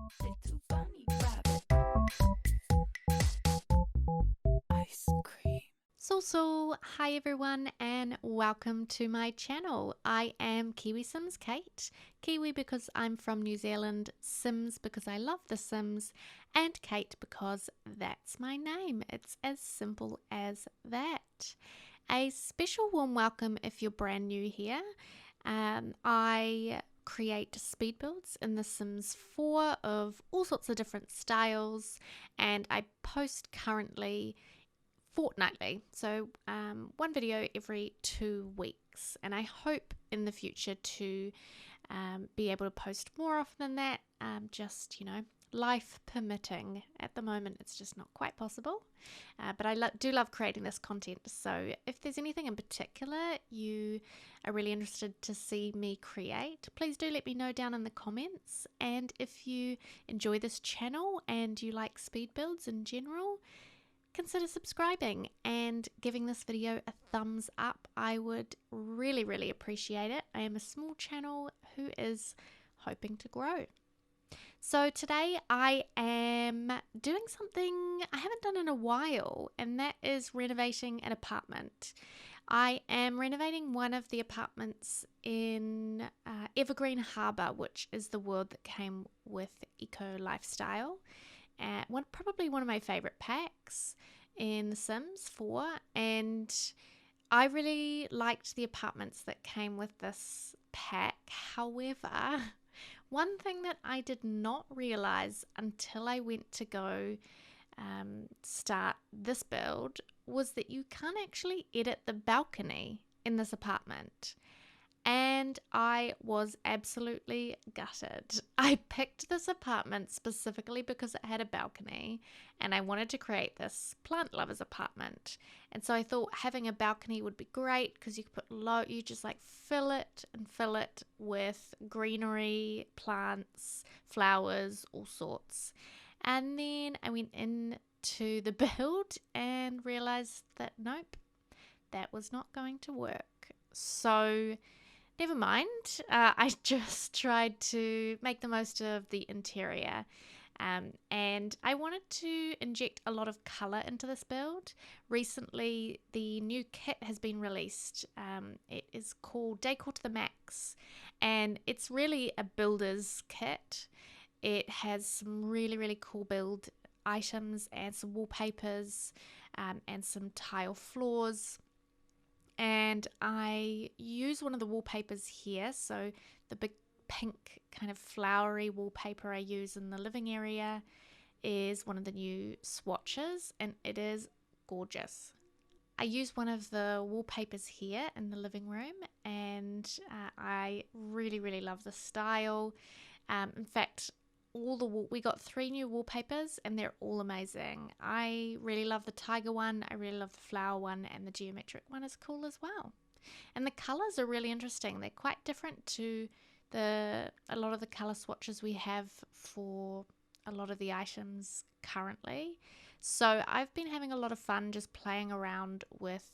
Little bunny rabbit. Ice cream. Hi everyone and welcome to my channel. I am KiwiSimsKate. Kiwi because I'm from New Zealand, Sims because I love The Sims, and Kate because that's my name. It's as simple as that. A special warm welcome if you're brand new here. I create speed builds in The Sims 4 of all sorts of different styles, and I post currently fortnightly, so one video every 2 weeks, and I hope in the future to be able to post more often than that, just life permitting. At the moment it's just not quite possible, but I do love creating this content. So if there's anything in particular you are really interested to see me create, please do let me know down in the comments. And if you enjoy this channel and you like speed builds in general, consider subscribing and giving this video a thumbs up. I would really appreciate it. I am a small channel who is hoping to grow. So today I am doing something I haven't done in a while, and that is renovating an apartment. I am renovating one of the apartments in Evergreen Harbour, which is the world that came with Eco Lifestyle. Probably one of my favorite packs in The Sims 4, and I really liked the apartments that came with this pack. However, one thing that I did not realize until I went to go start this build was that you can't actually edit the balcony in this apartment. And I was absolutely gutted. I picked this apartment specifically because it had a balcony, and I wanted to create this plant lover's apartment. And so I thought having a balcony would be great because you could put you just like fill it with greenery, plants, flowers, all sorts. And then I went into the build and realized that nope, that was not going to work. So never mind. I just tried to make the most of the interior, and I wanted to inject a lot of colour into this build. Recently, the new kit has been released. It is called Decor to the Max, and it's really a builder's kit. It has some really cool build items and some wallpapers, and some tile floors. And I use one of the wallpapers here, so the big pink kind of flowery wallpaper I use in the living area is one of the new swatches, and it is gorgeous. I use one of the wallpapers here in the living room, and I really love the style. In fact, we got 3 new wallpapers and they're all amazing. I really love the tiger one, I really love the flower one, and the geometric one is cool as well. And the colors are really interesting. They're quite different to a lot of the color swatches we have for a lot of the items currently. So I've been having a lot of fun just playing around with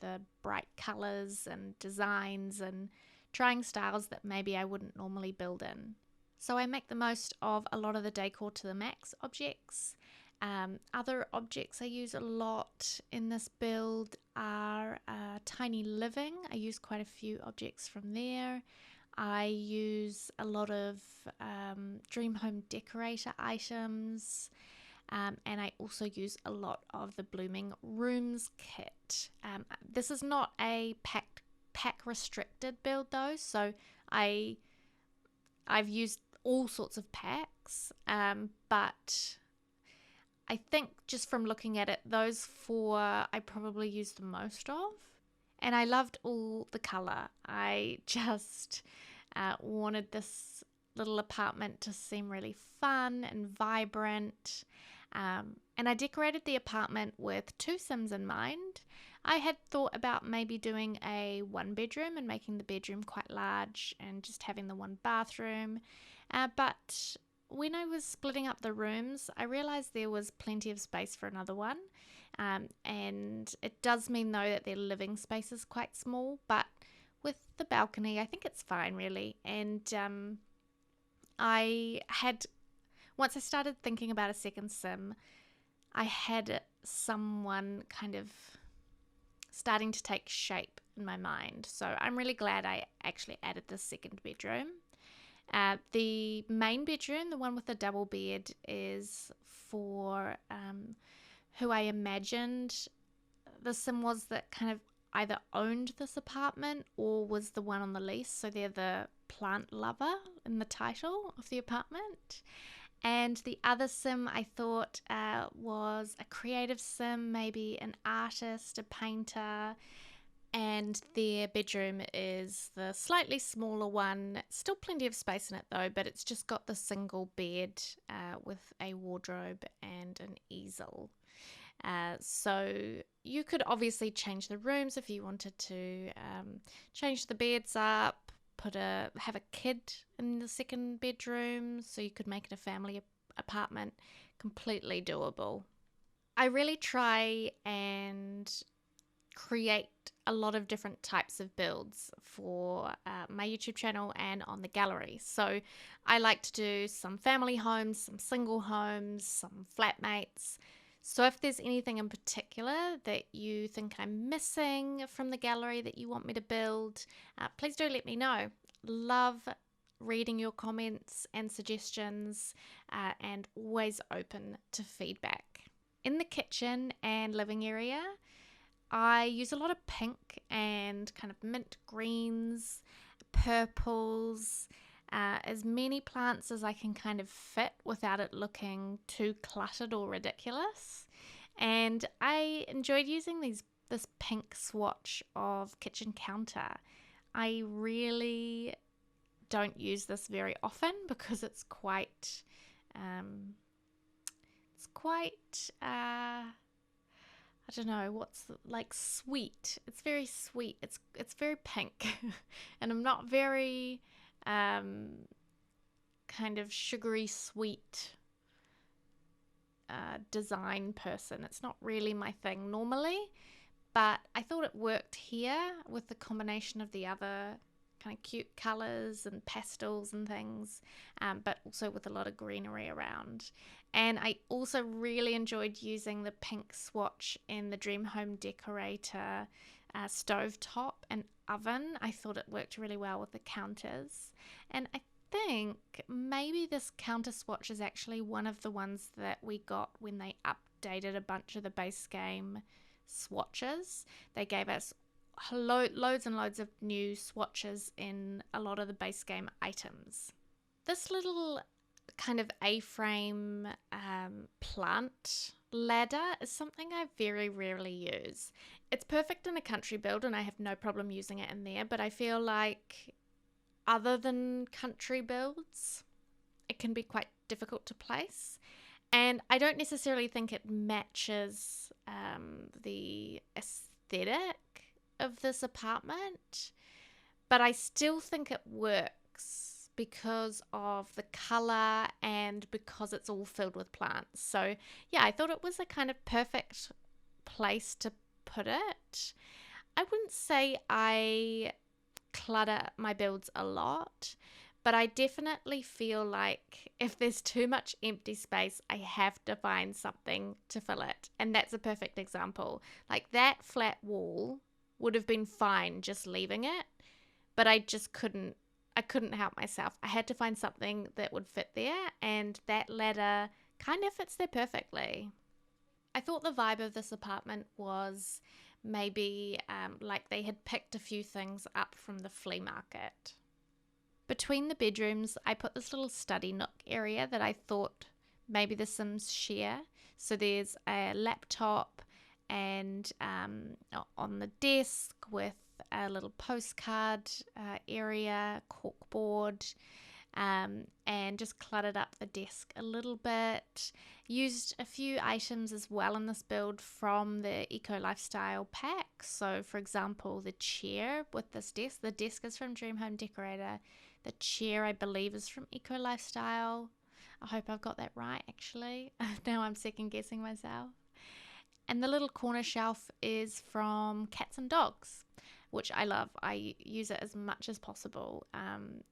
the bright colors and designs and trying styles that maybe I wouldn't normally build in. So I make the most of a lot of the Decor to the Max objects. Other objects I use a lot in this build are Tiny Living. I use quite a few objects from there. I use a lot of Dream Home Decorator items. And I also use a lot of the Blooming Rooms kit. This is not a pack restricted build though, so I've used all sorts of packs, but I think just from looking at it, those 4 I probably used the most of, and I loved all the color. I just wanted this little apartment to seem really fun and vibrant, and I decorated the apartment with 2 Sims in mind. I had thought about maybe doing a 1 bedroom and making the bedroom quite large and just having the 1 bathroom. But when I was splitting up the rooms, I realized there was plenty of space for another one. And it does mean though that their living space is quite small, but with the balcony, I think it's fine really. And I had once I started thinking about a second sim, I had someone kind of starting to take shape in my mind. So I'm really glad I actually added the second bedroom. The main bedroom, the one with the double bed, is for who I imagined the sim was that kind of either owned this apartment or was the one on the lease. So they're the plant lover in the title of the apartment. And the other sim I thought was a creative sim, maybe an artist, a painter, and their bedroom is the slightly smaller one. Still plenty of space in it though, but it's just got the single bed with a wardrobe and an easel. So you could obviously change the rooms if you wanted to, change the beds up, have a kid in the second bedroom, so you could make it a family apartment. Completely doable. I really try and create a lot of different types of builds for my YouTube channel and on the gallery. So I like to do some family homes, some single homes, some flatmates. So if there's anything in particular that you think I'm missing from the gallery that you want me to build, please do let me know. Love reading your comments and suggestions, and always open to feedback. In the kitchen and living area, I use a lot of pink and kind of mint greens, purples, as many plants as I can kind of fit without it looking too cluttered or ridiculous. And I enjoyed using this pink swatch of kitchen counter. I really don't use this very often because it's quite I don't know like sweet. It's very sweet. It's very pink, and I'm not very kind of sugary sweet design person. It's not really my thing normally, but I thought it worked here with the combination of the other kind of cute colors and pastels and things, but also with a lot of greenery around. And I also really enjoyed using the pink swatch in the Dream Home Decorator stovetop and oven. I thought it worked really well with the counters. And I think maybe this counter swatch is actually one of the ones that we got when they updated a bunch of the base game swatches. They gave us loads and loads of new swatches in a lot of the base game items. This little kind of A-frame plant ladder is something I very rarely use. It's perfect in a country build and I have no problem using it in there, but I feel like other than country builds, it can be quite difficult to place. And I don't necessarily think it matches the aesthetic of this apartment, but I still think it works because of the color and because it's all filled with plants. So yeah, I thought it was a kind of perfect place to put it. I wouldn't say I clutter my builds a lot, but I definitely feel like if there's too much empty space, I have to find something to fill it. And that's a perfect example. Like that flat wall would have been fine just leaving it, but I couldn't help myself. I had to find something that would fit there, and that ladder kind of fits there perfectly. I thought the vibe of this apartment was maybe like they had picked a few things up from the flea market. Between the bedrooms, I put this little study nook area that I thought maybe the Sims share. So there's a laptop and on the desk with a little postcard area, corkboard, and just cluttered up the desk a little bit. Used a few items as well in this build from the Eco Lifestyle pack. So for example, the chair with this desk. The desk is from Dream Home Decorator. The chair, I believe, is from Eco Lifestyle. I hope I've got that right, actually. Now I'm second guessing myself. And the little corner shelf is from Cats and Dogs, which I love. I use it as much as possible.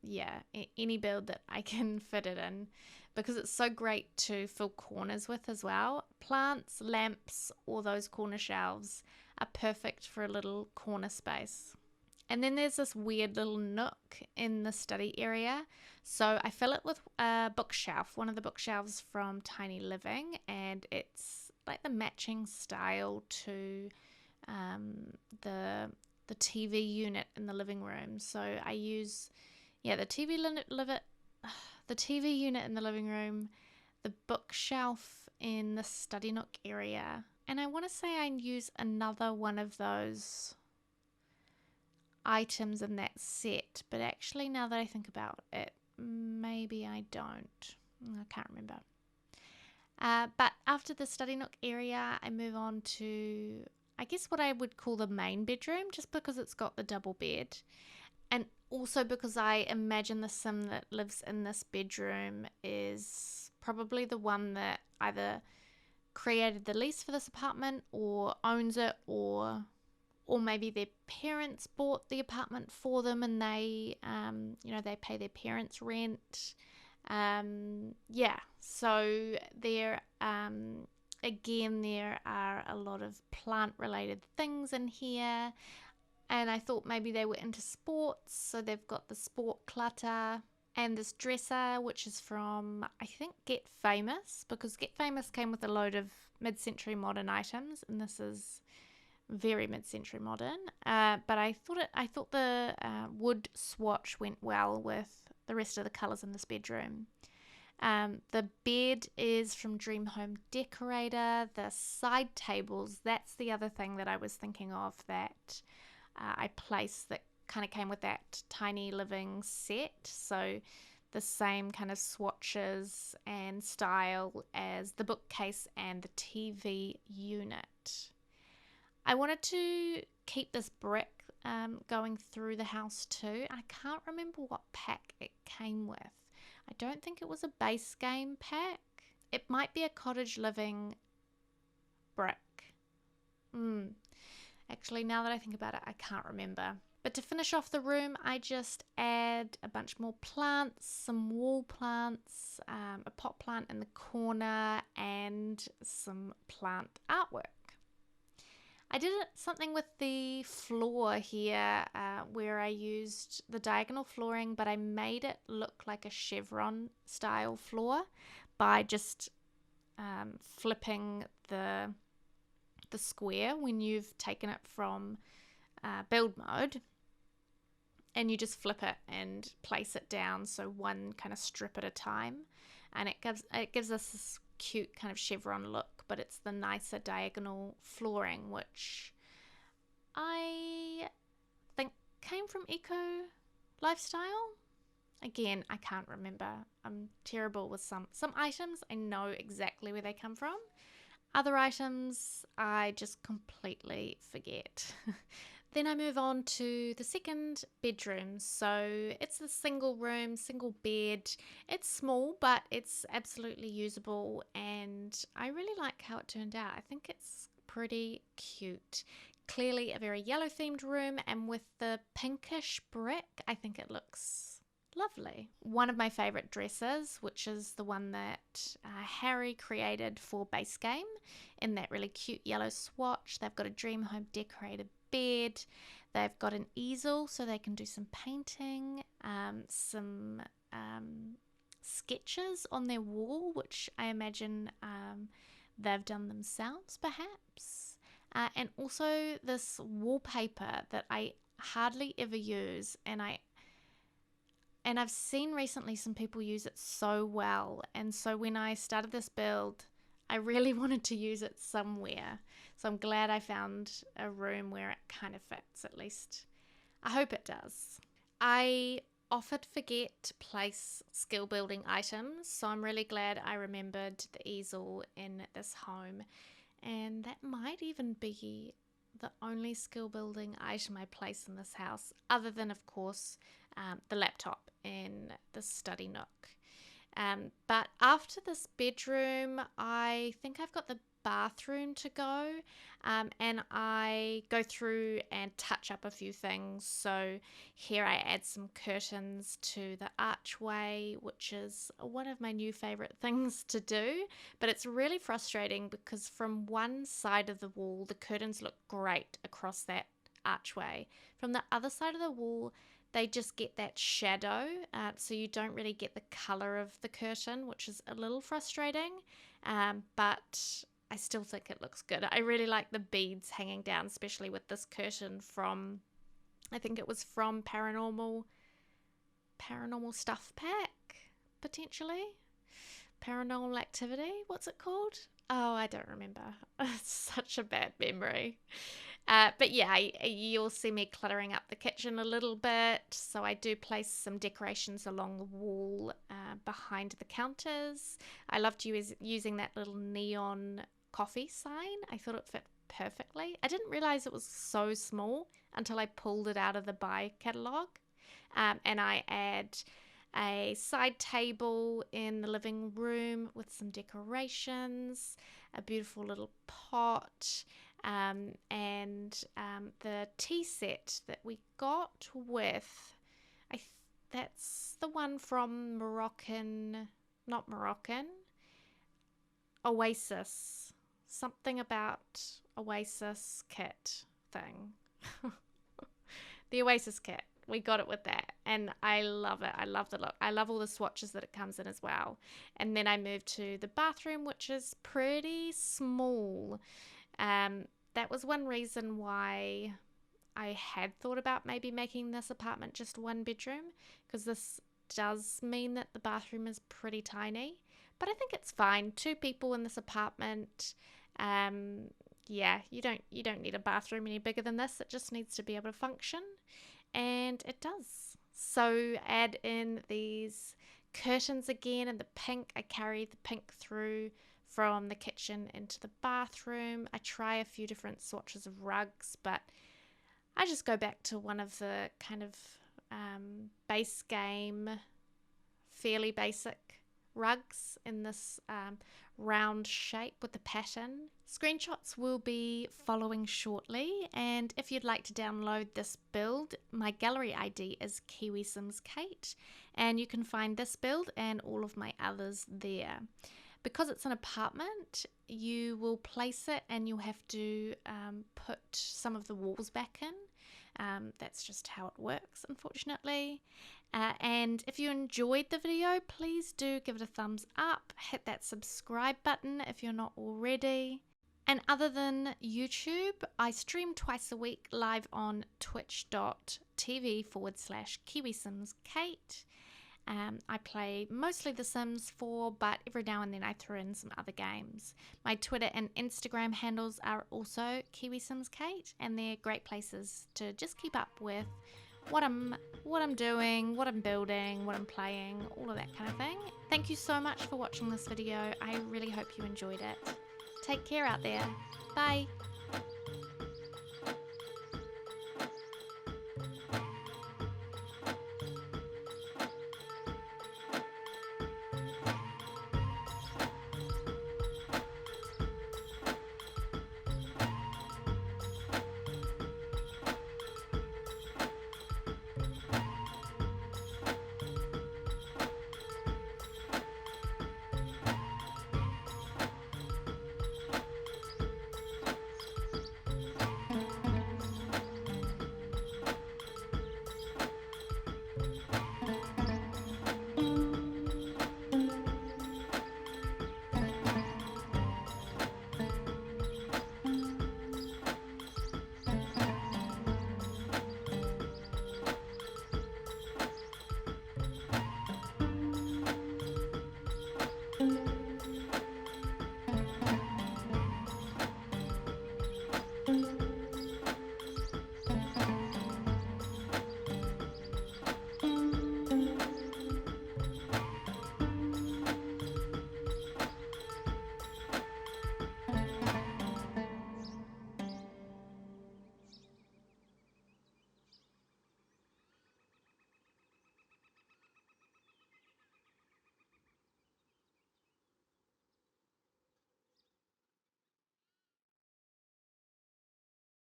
Yeah, any build that I can fit it in. because it's so great to fill corners with as well. Plants, lamps, or those corner shelves are perfect for a little corner space. And then there's this weird little nook in the study area. So I fill it with a bookshelf, one of the bookshelves from Tiny Living, and it's like the matching style to the TV unit in the living room. So I use the the TV unit in the living room, the bookshelf in the study nook area, and I want to say I use another one of those items in that set, but actually now that I think about it, maybe I don't. I can't remember. But after the study nook area, I move on to, I guess, what I would call the main bedroom, just because it's got the double bed. And also because I imagine the sim that lives in this bedroom is probably the one that either created the lease for this apartment or owns it, or maybe their parents bought the apartment for them and they they pay their parents rent. So there again, there are a lot of plant related things in here, and I thought maybe they were into sports, so they've got the sport clutter and this dresser, which is from, I think, Get Famous, because Get Famous came with a load of mid-century modern items, and this is very mid-century modern. But I thought the wood swatch went well with the rest of the colours in this bedroom. The bed is from Dream Home Decorator. The side tables, that's the other thing that I was thinking of that I placed that kind of came with that Tiny Living set. So the same kind of swatches and style as the bookcase and the TV unit. I wanted to keep this brick going through the house too. I can't remember what pack it came with. I don't think it was a base game pack. It might be a cottage living brick. Actually, now that I think about it, I can't remember. But to finish off the room, I just add a bunch more plants, some wall plants, a pot plant in the corner, and some plant artwork. I did something with the floor here where I used the diagonal flooring, but I made it look like a chevron style floor by just flipping the square when you've taken it from build mode, and you just flip it and place it down, so one kind of strip at a time, and it gives us this cute kind of chevron look, but it's the nicer diagonal flooring, which I think came from Eco Lifestyle. Again, I can't remember. I'm terrible with some items. I know exactly where they come from. Other items I just completely forget. Then I move on to the second bedroom. So it's a single room, single bed. It's small, but it's absolutely usable, and I really like how it turned out. I think it's pretty cute. Clearly a very yellow themed room, and with the pinkish brick, I think it looks lovely. One of my favorite dresses, which is the one that Harry created for base game in that really cute yellow swatch. They've got a Dream Home Decorated bed. They've got an easel so they can do some painting, some sketches on their wall, which I imagine they've done themselves perhaps, and also this wallpaper that I hardly ever use, and I've seen recently some people use it so well, and so when I started this build, I really wanted to use it somewhere. So I'm glad I found a room where it kind of fits, at least. I hope it does. I often forget to place skill building items, so I'm really glad I remembered the easel in this home. And that might even be the only skill building item I place in this house, other than, of course, the laptop in the study nook. But after this bedroom, I think I've got the bathroom to go, and I go through and touch up a few things. So here I add some curtains to the archway, which is one of my new favorite things to do, but it's really frustrating because from one side of the wall the curtains look great across that archway. From the other side of the wall they just get that shadow, so you don't really get the color of the curtain, which is a little frustrating, but I still think it looks good. I really like the beads hanging down, especially with this curtain from, I think it was from Paranormal Stuff Pack, potentially. Paranormal Activity, what's it called? Oh, I don't remember. It's such a bad memory. But yeah, you'll see me cluttering up the kitchen a little bit. So I do place some decorations along the wall behind the counters. I loved using that little neon coffee sign. I thought it fit perfectly. I didn't realize it was so small until I pulled it out of the buy catalog. And I add a side table in the living room with some decorations, a beautiful little pot, and the tea set that we got with, that's the one from Oasis, something about Oasis kit thing. The Oasis kit. We got it with that, and I love it. I love the look. I love all the swatches that it comes in as well. And then I moved to the bathroom, which is pretty small. That was one reason why I had thought about maybe making this apartment just one bedroom, because this does mean that the bathroom is pretty tiny. But I think it's fine. 2 people in this apartment. Yeah, you don't need a bathroom any bigger than this. It just needs to be able to function. And it does. So add in these curtains again and the pink. I carry the pink through from the kitchen into the bathroom. I try a few different swatches of rugs, but I just go back to one of the kind of base game, fairly basic rugs in this round shape with the pattern. Screenshots will be following shortly, and if you'd like to download this build, my gallery ID is KiwiSimsKate, and you can find this build and all of my others there. Because it's an apartment, you will place it and you'll have to put some of the walls back in. That's just how it works, unfortunately. And if you enjoyed the video, please do give it a thumbs up. Hit that subscribe button if you're not already. And other than YouTube, I stream twice a week live on twitch.tv/KiwiSimsKate. I play mostly The Sims 4, but every now and then I throw in some other games. My Twitter and Instagram handles are also KiwiSimsKate, and they're great places to just keep up with what I'm doing, what I'm building, what I'm playing, all of that kind of thing. Thank you so much for watching this video. I really hope you enjoyed it. Take care out there. Bye.